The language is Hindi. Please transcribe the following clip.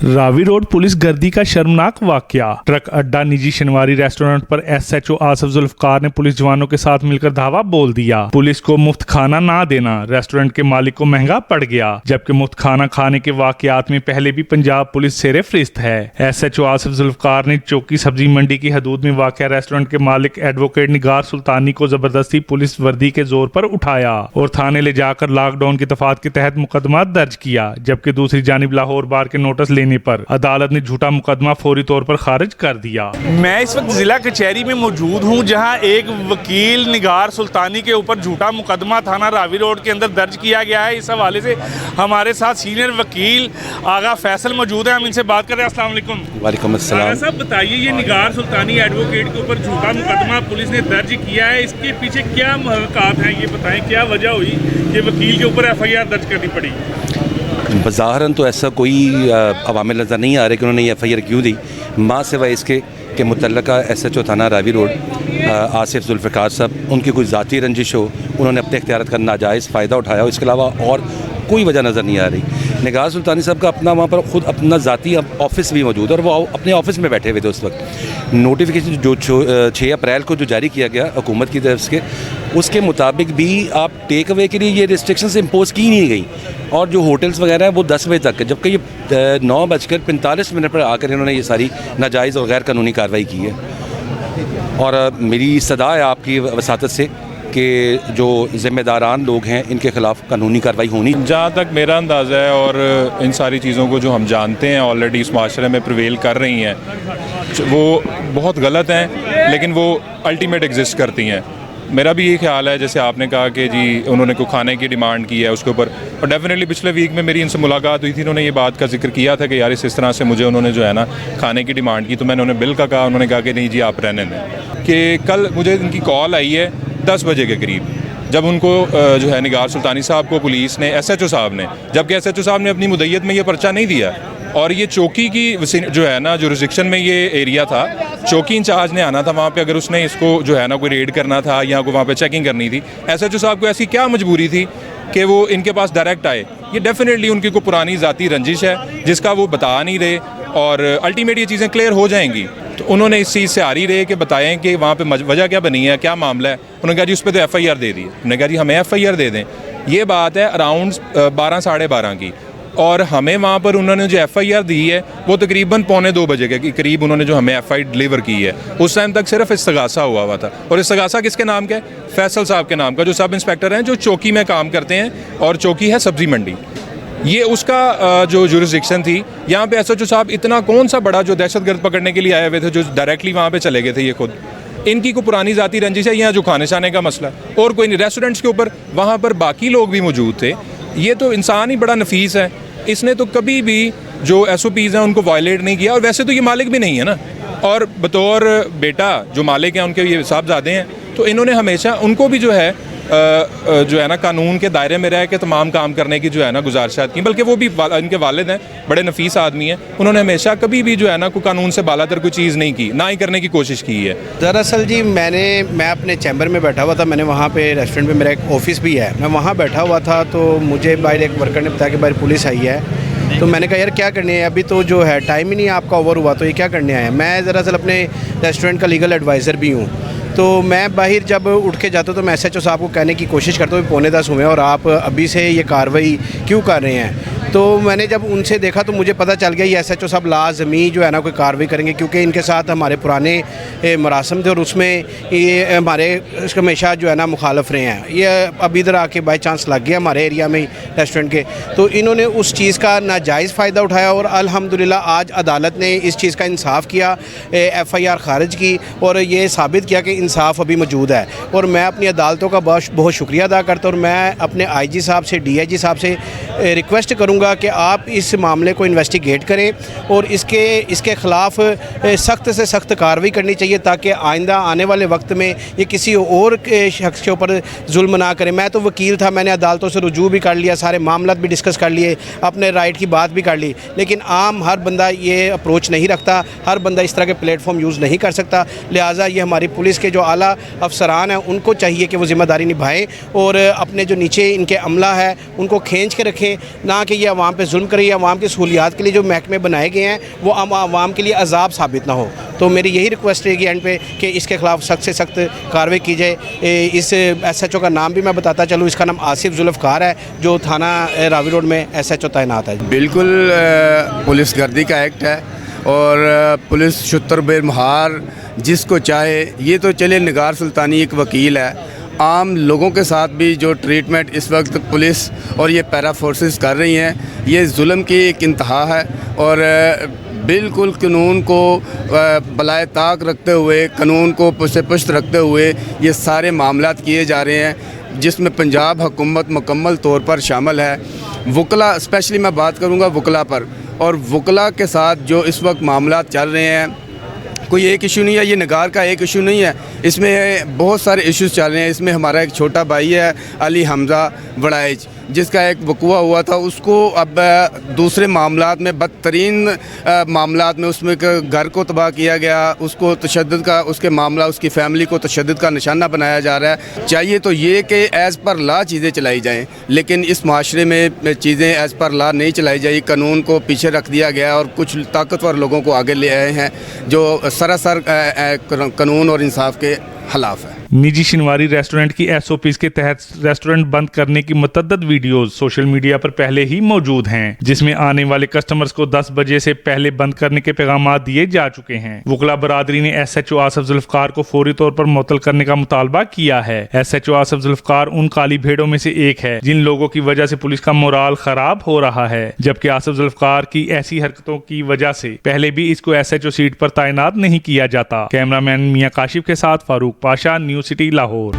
रावी रोड पुलिस गर्दी का शर्मनाक वाकया। ट्रक अड्डा निजी शनिवारी रेस्टोरेंट पर एसएचओ आसिफ जुल्फकार ने पुलिस जवानों के साथ मिलकर धावा बोल दिया। पुलिस को मुफ्त खाना ना देना रेस्टोरेंट के मालिक को महंगा पड़ गया, जबकि मुफ्त खाना खाने के वाकयात में पहले भी पंजाब पुलिस सेरे फरिश्त है। एसएचओ आसिफ जुल्फकार ने चौकी सब्जी मंडी की हदूद में वाकया रेस्टोरेंट के मालिक एडवोकेट निगार सुल्तानी को जबरदस्ती पुलिस वर्दी के जोर पर उठाया और थाने ले जाकर लॉकडाउन की दफात के तहत मुकदमा दर्ज किया, जबकि दूसरी जानिब लाहौर बार के नोटिस लेने पर अदालत ने झूठा मुकदमा फौरी तौर पर खारिज कर दिया। मैं इस वक्त जिला कचहरी में मौजूद हूं, जहां एक वकील निगार सुल्तानी के ऊपर झूठा मुकदमा थाना रावी रोड के अंदर दर्ज किया गया है। इस हवाले से हमारे साथ सीनियर वकील आगा फैसल मौजूद है, हम इनसे बात कर रहे हैं। अस्सलाम वालेकुम। वालेकुम अस्सलाम। साहब बताइए, ये निगार सुल्तानी एडवोकेट के ऊपर झूठा मुकदमा पुलिस ने दर्ज किया है, इसके पीछे क्या महकात हैं, ये बताएं, क्या वजह हुई कि वकील के ऊपर FIR दर्ज करनी पड़ी? बज़ाहरन तो ऐसा कोई अवामिल नज़र नहीं आ रहे कि उन्होंने FIR क्यों दी, माँ सिवाय इसके कि मुतल्लका SHO थाना रावी रोड आसिफ जुल्फ़कार साहब, उनकी कोई ज़ाती रंजिश हो, उन्होंने अपने इख्तियार का नाजायज़ फ़ायदा उठाया हो, इसके अलावा और कोई वजह नज़र नहीं आ रही। निगार सुल्तानी साहब का अपना वहाँ पर ख़ुद अपना ज़ाती ऑफिस भी मौजूद है और वो अपने ऑफिस में बैठे हुए थे उस वक्त। नोटिफिकेशन जो 6 अप्रैल को जो जारी किया गया हुकूमत की तरफ से, उसके मुताबिक भी आप टेक अवे के लिए ये रिस्ट्रिक्शंस इम्पोज़ की नहीं गई और जो होटल्स वगैरह हैं वो 10 बजे तक है, जबकि ये 9:45 पर आकर इन्होंने ये सारी नाजायज़ और गैर कानूनी कार्रवाई की है। और मेरी सदा है आपकी वसातत से कि जो ज़िम्मेदारान लोग हैं इनके ख़िलाफ़ कानूनी कार्रवाई होनी। जहाँ तक मेरा अंदाज़ा है और इन सारी चीज़ों को जो हम जानते हैं ऑलरेडी इस माशरे में प्रिवेल कर रही हैं, वो बहुत गलत हैं, लेकिन वो अल्टीमेट एग्जिस्ट करती हैं। मेरा भी ये ख्याल है, जैसे आपने कहा कि जी उन्होंने कोई खाने की डिमांड की है उसके ऊपर, और डेफिनेटली पिछले वीक में मेरी इनसे मुलाकात हुई थी, इन्होंने ये बात का जिक्र किया था कि यार इस तरह से मुझे उन्होंने जो है ना खाने की डिमांड की, तो मैंने उन्हें बिल का कहा, उन्होंने कहा कि नहीं जी आप रहने दें। कि कल मुझे इनकी कॉल आई है 10 बजे के करीब, जब उनको जो है निगार सुल्तानी साहब को पुलिस ने SHO साहब ने, जबकि SHO साहब ने अपनी मुद्दत में ये पर्चा नहीं दिया और ये चौकी की जो है ना जुरिस्डिक्शन में ये एरिया था, चौकी इंचार्ज ने आना था वहाँ पे, अगर उसने इसको जो है ना कोई रेड करना था या कोई वहाँ पे चेकिंग करनी थी, SHO साहब को ऐसी क्या मजबूरी थी कि वो इनके पास डायरेक्ट आए? ये डेफिनेटली उनकी कोई पुरानी ज़ाती रंजिश है जिसका वो बता नहीं रहे और अल्टीमेट ये चीज़ें क्लियर हो जाएंगी। तो उन्होंने इस चीज़ से आ रही रहे कि बताएं कि वहाँ पे वजह क्या बनी है, क्या मामला है। उन्होंने कहा जी उस पर तो FIR दे दी। उन्होंने कहा जी हमें FIR दे दें। ये बात है अराउंड 12 साढ़े 12 की, और हमें वहाँ पर उन्होंने जो FIR दी है वो तकरीबन 1:45 बजे के करीब उन्होंने जो हमें FIR डिलीवर की है। उस टाइम तक सिर्फ इस्तगासा हुआ था, और इस्तगासा किसके नाम का है? फैसल साहब के नाम का, जो सब इंस्पेक्टर हैं जो चौकी में काम करते हैं, और चौकी है सब्जी मंडी। ये उसका जो जुरिस्डिक्शन थी। यहाँ पे SHO साहब इतना कौन सा बड़ा जो दहशतगर्द पकड़ने के लिए आए हुए थे, जो डायरेक्टली वहाँ पे चले गए थे, ये खुद इनकी को पुरानी ज़ाती रंजिश है, यहाँ जो खाने शाने का मसला और कोई नहीं। रेस्टोरेंट्स के ऊपर वहाँ पर बाकी लोग भी मौजूद थे। ये तो इंसान ही बड़ा नफीस है, इसने तो कभी भी जो SOPs हैं उनको वायलेट नहीं किया, और वैसे तो ये मालिक भी नहीं है ना, और बतौर बेटा जो मालिक हैं उनके ये साहबजादे हैं, तो इन्होंने हमेशा उनको भी जो है ना कानून के दायरे में रह के तमाम काम करने की जो है ना गुजारिशात की, बल्कि वो भी इनके वालिद हैं, बड़े नफीस आदमी हैं, उन्होंने हमेशा कभी भी जो है ना कोई कानून से बालातर कोई चीज़ नहीं की, ना ही करने की कोशिश की है। दरअसल जी मैं अपने चैम्बर में बैठा हुआ था, मैंने वहाँ पे रेस्टोरेंट में मेरा एक ऑफिस भी है, मैं वहाँ बैठा हुआ था, तो मुझे बाहर एक वर्कर ने बताया कि बाहर पुलिस आई है। तो मैंने कहा यार क्या करने है, अभी तो जो है टाइम ही नहीं आपका ओवर हुआ, तो ये क्या करने आए हैं? मैं दरअसल अपने रेस्टोरेंट का लीगल एडवाइज़र भी हूँ, तो मैं बाहर जब उठ के जाता हूँ तो मैं SHO साहब को कहने की कोशिश करता हूँ 9:45 हुए और आप अभी से ये कार्रवाई क्यों कर रहे हैं। तो मैंने जब उनसे देखा तो मुझे पता चल गया ये SHO साहब लाजमी जो है ना कोई कार्रवाई करेंगे, क्योंकि इनके साथ हमारे पुराने मरासम थे और उसमें ये हमारे हमेशा जो है ना मुखालफ रहे हैं। ये अब इधर आके बाई चांस लग गया हमारे एरिया में ही रेस्टोरेंट के, तो इन्होंने उस चीज़ का नाजायज़ फ़ायदा उठाया और अल्हम्दुलिल्लाह आज अदालत ने इस चीज़ का इंसाफ किया, FIR खारिज की और ये साबित किया कि इंसाफ अभी मौजूद है। और मैं अपनी अदालतों का बहुत शुक्रिया अदा करता हूँ, और मैं अपने IG साहब से DIG साहब से रिक्वेस्ट करूँगा कि आप इस मामले को इन्वेस्टिगेट करें और इसके ख़िलाफ़ सख्त से सख्त कार्रवाई करनी चाहिए, ताकि आइंदा आने वाले वक्त में ये किसी और शख्स के ऊपर जुल्म ना करें। मैं तो वकील था, मैंने अदालतों से रुजू भी कर लिया, सारे मामला भी डिस्कस कर लिए, अपने राइट की बात भी कर ली, लेकिन आम हर बंदा ये अप्रोच नहीं रखता, हर बंदा इस तरह के प्लेटफॉर्म यूज़ नहीं कर सकता। लिहाजा ये हमारी पुलिस के जो आला अफसरान हैं उनको चाहिए कि वो ज़िम्मेदारी निभाएँ और अपने जो नीचे इनके अमला है उनको खींच के रखें, ना कि ये आवाम पे जुल्म कर रही है, आवाम की सहूलियात के लिए जो महकमे बनाए गए हैं वो आवाम के लिए अजाब साबित ना हो। तो मेरी यही रिक्वेस्ट रहेगी एंड पे कि इसके खिलाफ सख्त से सख्त कार्रवाई की जाए। इस SHO का नाम भी मैं बताता चलूँ, इसका नाम आसिफ जुल्फ़कार है, जो थाना रावी रोड में SHO तैनात है। बिल्कुल पुलिस गर्दी का एक्ट है और पुलिस शुतर बेमहार जिसको चाहे, ये तो चले निगार सुल्तानी एक वकील है, आम लोगों के साथ भी जो ट्रीटमेंट इस वक्त पुलिस और ये पैरा फोर्सेस कर रही हैं, ये जुल्म की एक इंतहा है और बिल्कुल कानून को बलाए ताक रखते हुए, कानून को पुष्ट रखते हुए ये सारे मामलात किए जा रहे हैं, जिसमें पंजाब हुकूमत मुकम्मल तौर पर शामिल है। वकला, स्पेशली मैं बात करूँगा वकला पर, और वकला के साथ जो इस वक्त मामलात चल रहे हैं, कोई एक इशू नहीं है, ये निगार का एक इशू नहीं है, इसमें बहुत सारे इश्यूज चल रहे हैं। इसमें हमारा एक छोटा भाई है अली हमज़ा वड़ाइज, जिसका एक वक़ूआ हुआ था, उसको अब दूसरे मामलात में, बदतरीन मामलात में उसमें घर को तबाह किया गया, उसको तशद्दुद का, उसके मामला, उसकी फ़ैमिली को तशद्दुद का निशाना बनाया जा रहा है। चाहिए तो ये कि एज़ पर लॉ चीज़ें चलाई जाएँ, लेकिन इस माशरे में चीज़ें एज़ पर लॉ नहीं चलाई जाए, कानून को पीछे रख दिया गया और कुछ ताकतवर लोगों को आगे ले आए हैं जो सरासर कानून और इंसाफ के खिलाफ है। निजी शिनवारी रेस्टोरेंट की SOPs के तहत रेस्टोरेंट बंद करने की मुतअद्दिद वीडियोस सोशल मीडिया पर पहले ही मौजूद हैं, जिसमें आने वाले कस्टमर्स को 10 बजे से पहले बंद करने के पैगाम दिए जा चुके हैं। वकला बरादरी ने SHO आसिफ जुल्फ़कार को फौरी तौर पर मुअत्तल करने का मुतालबा किया है। SHO आसिफ जुल्फ़कार उन काली भेड़ों में से एक है जिन लोगों की वजह से पुलिस का मोराल खराब हो रहा है, जबकि आसिफ जुल्फ़कार की ऐसी हरकतों की वजह से पहले भी इसको SHO सीट पर तैनात नहीं किया जाता। कैमरामैन मियां काशिफ के साथ फारूक पाशा, न्यूज़ सिटी, लाहौर।